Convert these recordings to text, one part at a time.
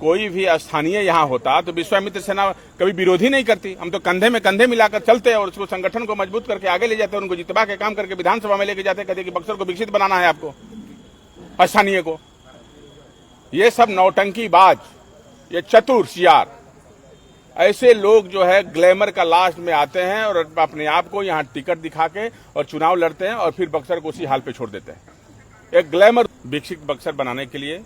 कोई भी स्थानीय यहाँ होता तो विश्वामित्र सेना कभी विरोधी नहीं करती। हम तो कंधे में कंधे मिलाकर चलते और उसको संगठन को मजबूत करके आगे ले जाते, उनको जितवा के काम करके विधानसभा में लेके जाते, कहते कि बक्सर को विकसित बनाना है आपको, स्थानीय को। ये सब नौटंकीबाज, ये चतुर सियार, ऐसे लोग जो है ग्लैमर का लास्ट में आते हैं और अपने आप को यहाँ टिकट दिखा के और चुनाव लड़ते हैं और फिर बक्सर को उसी हाल पे छोड़ देते हैं। एक ग्लैमर विकसित बक्सर बनाने के लिए,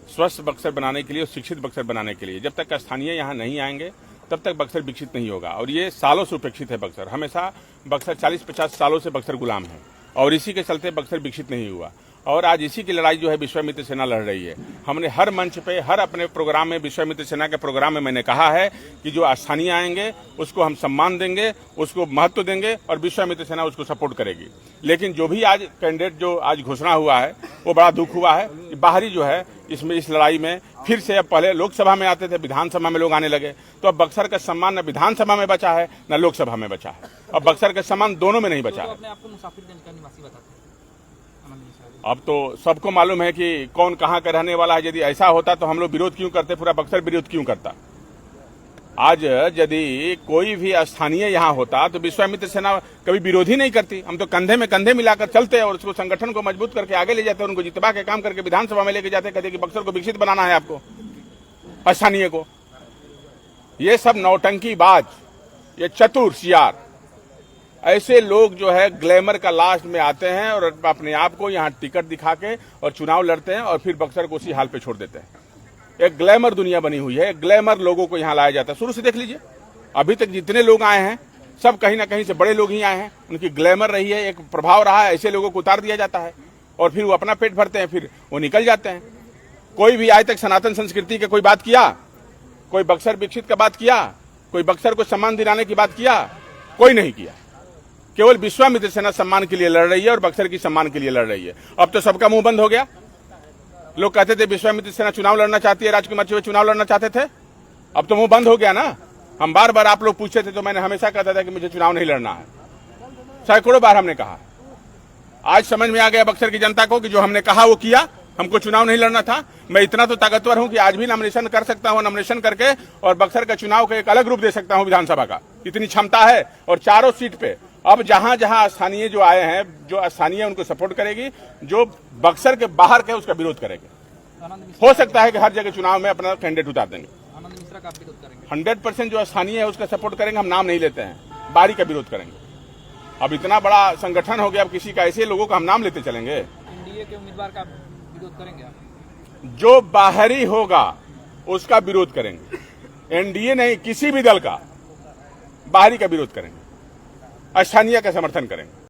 स्वस्थ बक्सर बनाने के लिए और शिक्षित बक्सर बनाने के लिए जब तक स्थानीय यहाँ नहीं आएंगे तब तक बक्सर विकसित नहीं होगा। और ये सालों से उपेक्षित है बक्सर। हमेशा बक्सर 40-50 सालों से बक्सर गुलाम है और इसी के चलते बक्सर विकसित नहीं हुआ। और आज इसी की लड़ाई जो है विश्वामित्र सेना लड़ रही है। हमने हर मंच पे, हर अपने प्रोग्राम में, विश्वामित्र सेना के प्रोग्राम में मैंने कहा है कि जो स्थानीय आएंगे उसको हम सम्मान देंगे, उसको महत्व देंगे और विश्वामित्र सेना उसको सपोर्ट करेगी। लेकिन जो भी आज कैंडिडेट जो आज घोषणा हुआ है वो बड़ा दुख हुआ है कि बाहरी जो है इसमें इस लड़ाई में फिर से, अब पहले लोकसभा में आते थे, विधानसभा में लोग आने लगे, तो अब बक्सर का सम्मान न विधानसभा में बचा है न लोकसभा में बचा है। अब बक्सर का सम्मान दोनों में नहीं बचा है। अपने आपको मुसाफिरगंज का निवासी बताते हैं। अब तो सबको मालूम है कि कौन कहाँ का रहने वाला है। यदि ऐसा होता तो हम लोग विरोध क्यों करते, पूरा बक्सर विरोध क्यों करता। आज यदि कोई भी स्थानीय यहाँ होता तो विश्वामित्र सेना कभी विरोधी नहीं करती। हम तो कंधे में कंधे मिलाकर चलते और उसको संगठन को मजबूत करके आगे ले जाते, उनको जितवा के काम करके विधानसभा में लेके जाते, कहते कि बक्सर को विकसित बनाना है आपको, स्थानीय को। ये सब नौटंकीबाज, ये चतुर सियार, ऐसे लोग जो है ग्लैमर का लास्ट में आते हैं और अपने आप को यहाँ टिकट दिखा के और चुनाव लड़ते हैं और फिर बक्सर को उसी हाल पे छोड़ देते हैं। एक ग्लैमर दुनिया बनी हुई है, एक ग्लैमर लोगों को यहाँ लाया जाता है। शुरू से देख लीजिए, अभी तक जितने लोग आए हैं सब कहीं ना कहीं से बड़े लोग ही आए हैं, उनकी ग्लैमर रही है, एक प्रभाव रहा है, ऐसे लोगों को उतार दिया जाता है और फिर वो अपना पेट भरते हैं, फिर वो निकल जाते हैं। कोई भी आज तक सनातन संस्कृति की कोई बात किया, कोई बक्सर विकसित का बात किया, कोई बक्सर को सम्मान दिलाने की बात किया, कोई नहीं किया। केवल विश्वामित्र सेना सम्मान के लिए लड़ रही है और बक्सर की सम्मान के लिए लड़ रही है। अब तो सबका मुंह बंद हो गया। लोग कहते थे विश्वामित्र सेना चुनाव लड़ना चाहती है, राजकुमार चौबे चुनाव लड़ना चाहते थे, अब तो मुंह बंद हो गया ना। हम बार बार आप लोग पूछते थे तो मैंने हमेशा कहता था कि मुझे चुनाव नहीं लड़ना है। सैकड़ों बार हमने कहा। आज समझ में आ गया बक्सर की जनता को कि जो हमने कहा वो किया, हमको चुनाव नहीं लड़ना था। मैं इतना तो ताकतवर हूं कि आज भी नॉमिनेशन कर सकता हूं, नॉमिनेशन करके और बक्सर का चुनाव का एक अलग रूप दे सकता हूं विधानसभा का, इतनी क्षमता है। और चारों सीट पे अब जहां जहां स्थानीय जो आए हैं, जो स्थानीय उनको सपोर्ट करेगी, जो बक्सर के बाहर के उसका विरोध करेगी। हो सकता है कि हर जगह चुनाव में अपना कैंडिडेट उतार देंगे। आनंद मिश्रा का विरोध करेंगे 100% जो स्थानीय है उसका सपोर्ट करेंगे। हम नाम नहीं लेते हैं, बाहरी का विरोध करेंगे। अब इतना बड़ा संगठन हो गया, अब किसी का ऐसे लोगों का हम नाम लेते चलेंगे। एनडीए के उम्मीदवार का विरोध करेंगे आप? जो बाहरी होगा उसका विरोध करेंगे। एनडीए नहीं, किसी भी दल का बाहरी का विरोध करेंगे, स्थानीय का समर्थन करेंगे।